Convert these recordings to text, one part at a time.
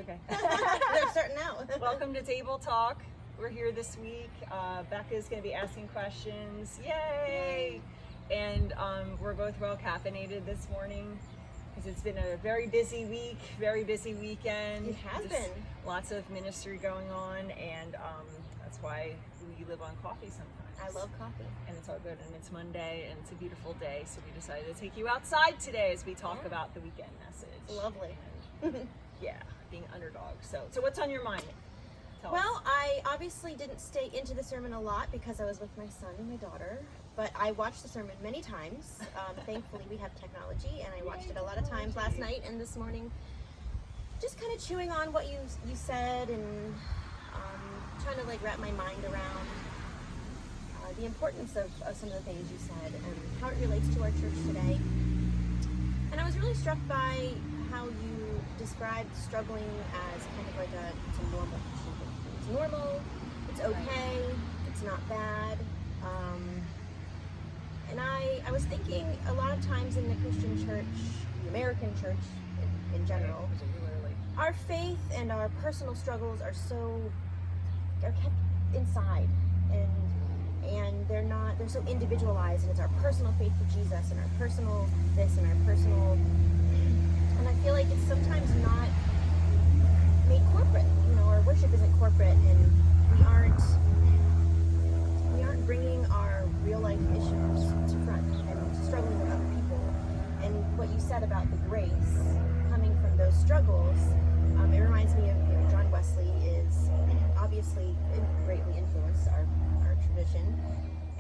okay. They're starting out. Welcome to Table Talk. We're here this week. Becca's going to be asking questions. Yay! And we're both well caffeinated this morning because it's been a very busy week, very busy weekend. It has been. Lots of ministry going on, and that's why we live on coffee sometimes. I love coffee. And it's all good, and it's Monday, and it's a beautiful day, so we decided to take you outside today as we talk about the weekend message. Lovely. And, yeah, being underdogs. So what's on your mind? Tell us. Well, I obviously didn't stay into the sermon a lot because I was with my son and my daughter, but I watched the sermon many times. Thankfully, we have technology, and I watched it a lot of times last night and this morning, just kind of chewing on what you said and trying to like wrap my mind around the importance of some of the things you said and how it relates to our church today. And I was really struck by how you described struggling as kind of like it's a normal thing. It's normal, it's okay, it's not bad. And I was thinking a lot of times in the Christian church, the American church in general, our faith and our personal struggles are kept inside, and they're so individualized, and it's our personal faith for Jesus and our personal this and our personal, and I feel like it's sometimes not made corporate. You know, our worship isn't corporate, and we aren't bringing our real life issues to front and struggling with other people. And what you said about the grace coming from those struggles, it reminds me of, John Wesley is obviously greatly influenced our tradition,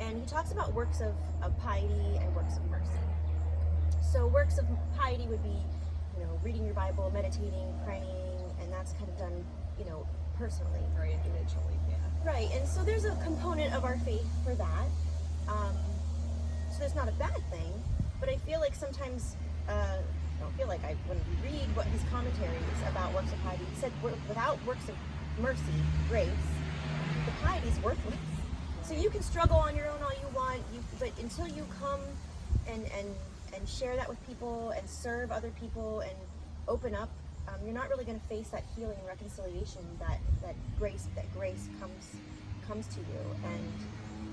and he talks about works of piety and works of mercy. So works of piety would be, reading your Bible, meditating, praying, and that's kind of done, personally. Very individually, yeah. Right, and so there's a component of our faith for that. So that's not a bad thing, but I feel like sometimes, when we read what his commentaries about works of piety, he said without works of mercy, grace, the piety is worthless. So you can struggle on your own all you want, but until you come and share that with people and serve other people and open up, you're not really going to face that healing and reconciliation that grace comes to you. And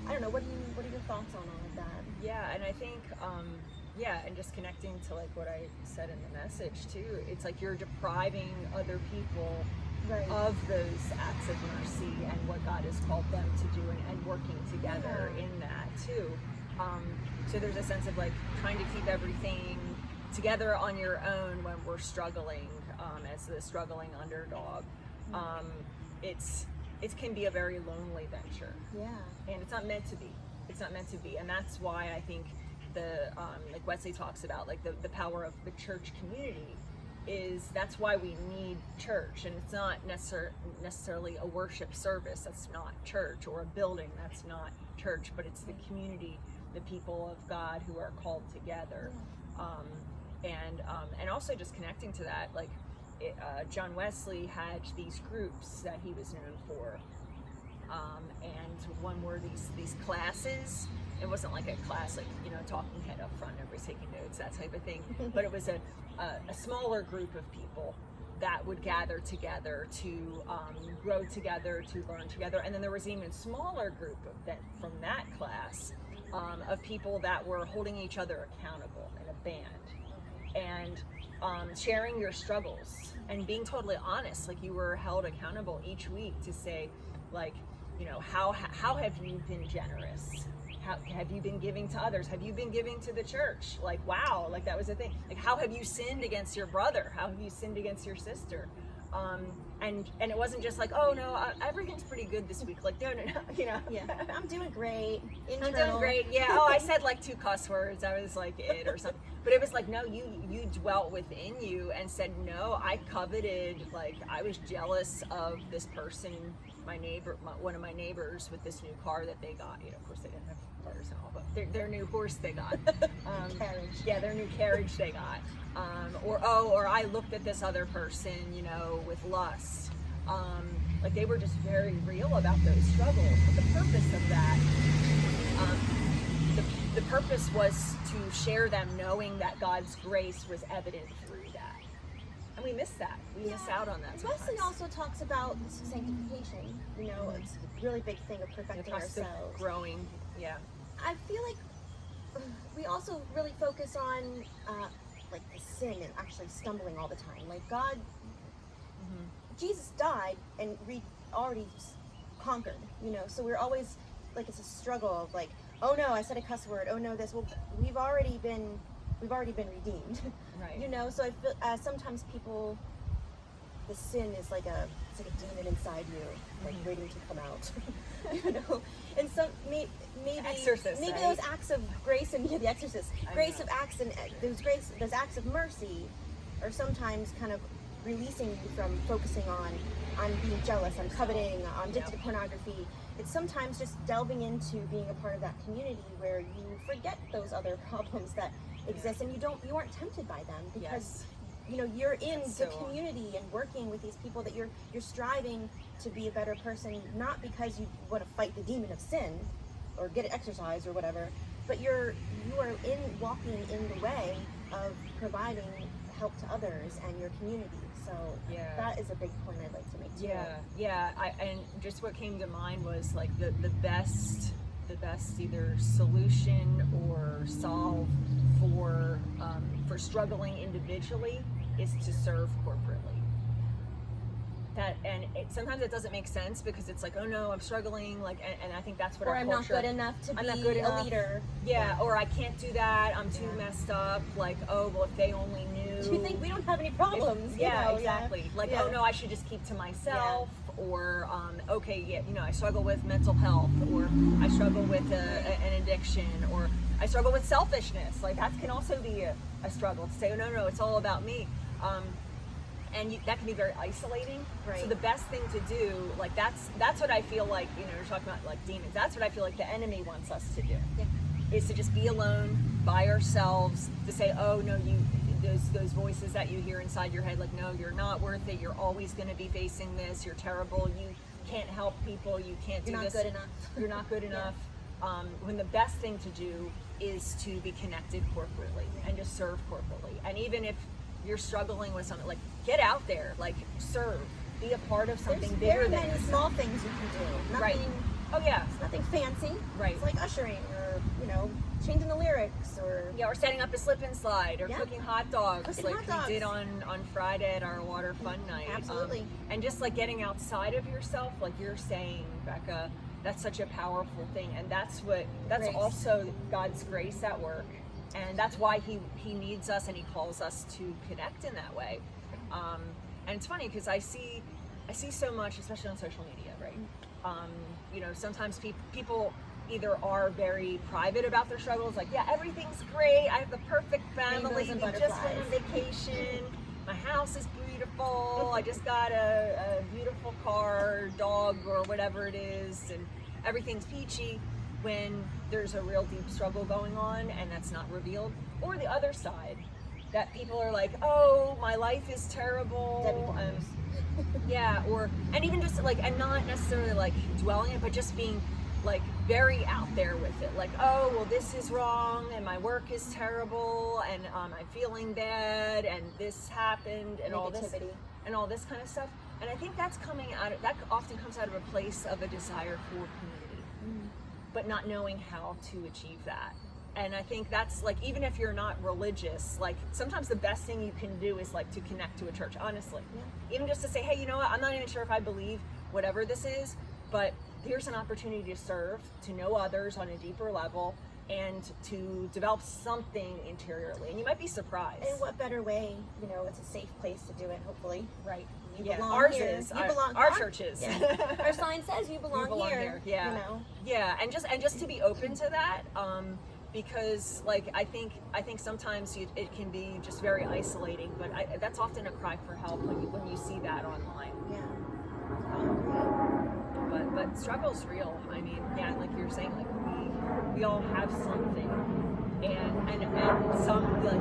I don't know, what are your thoughts on all of that? Yeah, and I think and just connecting to like what I said in the message too, it's like you're depriving other people of those acts of mercy and what God has called them to do, and working together in that too. So there's a sense of like trying to keep everything together on your own when we're struggling, as the struggling underdog. It can be a very lonely venture. Yeah. And it's not meant to be. It's not meant to be. And that's why I think like Wesley talks about, like the power of the church community that's why we need church. And it's not necessarily a worship service. That's not church, or a building. That's not church, but it's the community, the people of God who are called together. And also just connecting to that, like John Wesley had these groups that he was known for, and one were these classes. It wasn't like a class, like talking head up front, everybody's taking notes, that type of thing, but it was a smaller group of people that would gather together to grow together, to learn together. And then there was an even smaller group from that class of people that were holding each other accountable in a band, and sharing your struggles and being totally honest. Like, you were held accountable each week to say, like, how have you been generous? How have you been giving to others? Have you been giving to the church? Like, wow, like that was a thing. Like, how have you sinned against your brother? How have you sinned against your sister? And it wasn't just like, oh no, everything's pretty good this week. Like, no, Yeah, I'm doing great. I'm doing great. Yeah. Oh, I said like 2 cuss words. I was like it or something. But it was like, no, you dwelt within you and said, no, I coveted. Like, I was jealous of this person, my neighbor, one of my neighbors, with this new car that they got. Of course they didn't have cars and all, but their new horse they got. Carriage. Yeah, their new carriage they got. Or I looked at this other person, with lust. Like, they were just very real about those struggles. But the purpose of that, the purpose was to share them knowing that God's grace was evident through that. And we miss that. We miss out on that Wesley sometimes. also talks about sanctification. You know, it's a really big thing of perfecting ourselves. Growing, yeah. I feel like we also really focus on like the sin and actually stumbling all the time. Like God, Jesus died and already conquered. You know, so we're always like, it's a struggle of like, oh no, I said a cuss word. Oh no, this. Well, we've already been redeemed. Right. You know, so I feel sometimes people, the sin is like it's like a demon inside you, like waiting to come out. You know, and some maybe Exorcist, maybe right? those acts of grace and the Exorcist, grace of acts and those acts of mercy are sometimes kind of releasing you from focusing on I'm being jealous, I'm coveting, I'm addicted to pornography. It's sometimes just delving into being a part of that community where you forget those other problems that exist and you aren't tempted by them because you know you're in the community and working with these people that you're striving to be a better person, not because you want to fight the demon of sin or get it exercised or whatever, but you are walking in the way of providing help to others and your community. So that is a big point I'd like to make too. And just what came to mind was like the best either solution or solve for struggling individually is to serve corporately. Sometimes it doesn't make sense because it's like, oh no, I'm struggling, like, and I think that's what or our I'm culture, not good enough to be a leader. Or I can't do that, I'm too messed up, like, oh well, if they only knew. Do you think we don't have any problems? Exactly. Like, oh no, I should just keep to myself, or I struggle with mental health, or I struggle with an addiction, or I struggle with selfishness. Like that can also be a struggle to say, oh no, it's all about me. And that can be very isolating. Right. So the best thing to do, like that's what I feel like, you're talking about like demons. That's what I feel like the enemy wants us to do. Yeah. Is to just be alone by ourselves, to say, oh no, those voices that you hear inside your head, like, no, you're not worth it. You're always going to be facing this. You're terrible. You can't help people. You can't do this. You're not good enough. You're not good enough. When the best thing to do is to be connected corporately and just serve corporately. And even if you're struggling with something, like, get out there, like, serve, be a part of something bigger than many small things you can do. Nothing, right. Oh yeah. It's nothing fancy. Right. It's like ushering or, changing the lyrics or or setting up a slip and slide or cooking hot dogs we did on Friday at our water fun night. Absolutely. And just like getting outside of yourself, like you're saying, Becca, that's such a powerful thing. And that's grace. Also God's grace at work. And that's why he needs us and he calls us to connect in that way. And it's funny because I see so much, especially on social media, right? Sometimes people either are very private about their struggles, like, yeah, everything's great, I have the perfect family, we just went on vacation, my house is beautiful, I just got a beautiful car, dog, or whatever it is, and everything's peachy, when there's a real deep struggle going on and that's not revealed. Or the other side, that people are like, oh, my life is terrible, and even just like, and not necessarily like dwelling it, but just being like very out there with it, like, oh well, this is wrong and my work is terrible and I'm feeling bad and this happened and all this kind of stuff. And I think that often comes out of a place of a desire for community, but not knowing how to achieve that. And I think that's like, even if you're not religious, like sometimes the best thing you can do is like to connect to a church, honestly. Even just to say, hey, you know what, I'm not even sure if I believe whatever this is, but here's an opportunity to serve, to know others on a deeper level, and to develop something interiorly. And you might be surprised. And what better way, it's a safe place to do it, hopefully. Right. You belong ours here. is. You belong our church is. Yeah. Our sign says you belong here. Yeah. Yeah, and just to be open to that, because like I think sometimes it can be just very isolating, but that's often a cry for help when you see that online. But struggle's real. I mean, like you're saying, like we all have something, and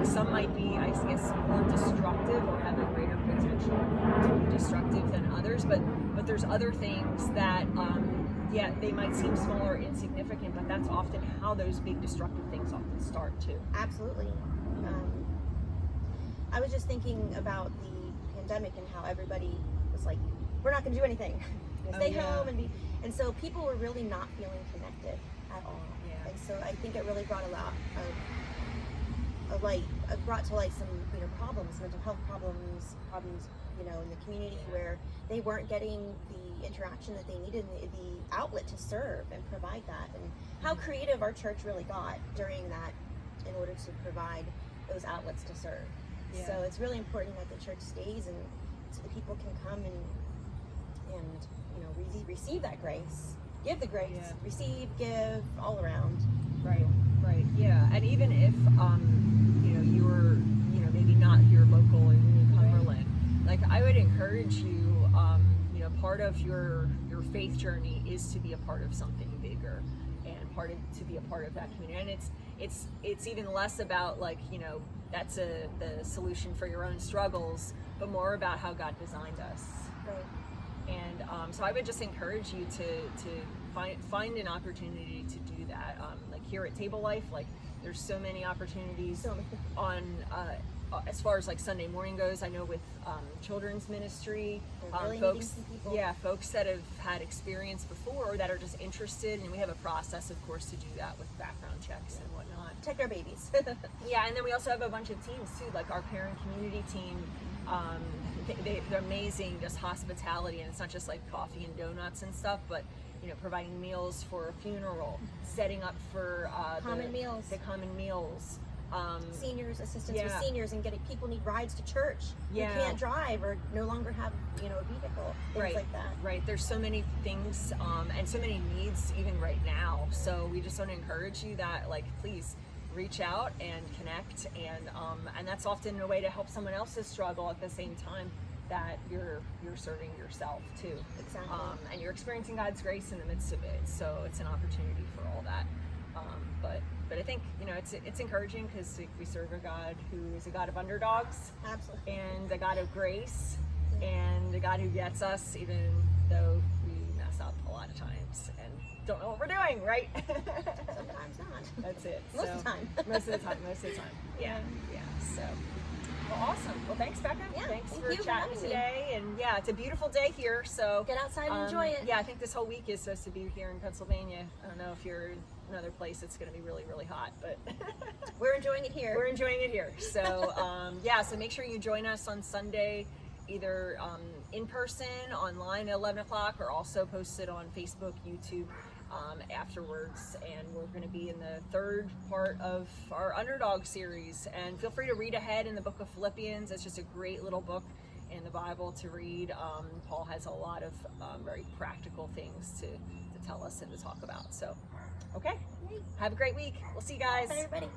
some might be, I guess, more destructive or have a greater potential to be destructive than others. But there's other things that they might seem small or insignificant, but that's often how those big destructive things often start too. Absolutely. I was just thinking about the pandemic and how everybody was like, we're not going to do anything. Stay home and so people were really not feeling connected at all. Yeah. And so I think it really brought a lot of light, brought to light some problems, mental health problems in the community where they weren't getting the interaction that they needed, the outlet to serve and provide that, and how creative our church really got during that in order to provide those outlets to serve. Yeah. So it's really important that the church stays, and so that people can come and receive that grace, give the grace, receive, give, all around. Right, yeah. And even if you're maybe not here local in New Cumberland, like I would encourage you, part of your faith journey is to be a part of something bigger, and to be a part of that community. And it's even less about that's the solution for your own struggles, but more about how God designed us. Right. And so I would just encourage you to find an opportunity to do that. Like here at Table Life, there's so many opportunities on as far as Sunday morning goes. I know with children's ministry, really folks that have had experience before or that are just interested, and we have a process, of course, to do that with background checks and whatnot. Protect our babies. Yeah, and then we also have a bunch of teams too, like our parent community team. They're amazing, just hospitality, and it's not just coffee and donuts and stuff, but providing meals for a funeral, setting up for the common meals, seniors, assistance with seniors, and getting people need rides to church who can't drive or no longer have a vehicle, things like that. Right. There's so many things and so many needs even right now. So we just want to encourage you that please reach out and connect, and that's often a way to help someone else's struggle at the same time that you're serving yourself too. Exactly. And you're experiencing God's grace in the midst of it. So it's an opportunity for all that. But I think it's encouraging because we serve a God who is a God of underdogs. Absolutely. And a God of grace, and a God who gets us even though we mess up a lot of times and don't know what we're doing, right? Sometimes not. That's it. Most of the time. Most of the time. Yeah. So, well, awesome. Well, thanks, Becca. Yeah, thanks thank for you for chatting having me. today. And yeah, it's a beautiful day here. So get outside and enjoy it. Yeah, I think this whole week is supposed to be here in Pennsylvania. I don't know if you're in another place, it's going to be really, really hot, but we're enjoying it here. We're enjoying it here. So so make sure you join us on Sunday, either in person, online at 11 o'clock, or also posted on Facebook, YouTube afterwards. And we're going to be in the third part of our Underdog series. And feel free to read ahead in the book of Philippians. It's just a great little book in the Bible to read. Paul has a lot of very practical things to tell us and to talk about. So, okay. Have a great week. We'll see you guys. Bye, everybody.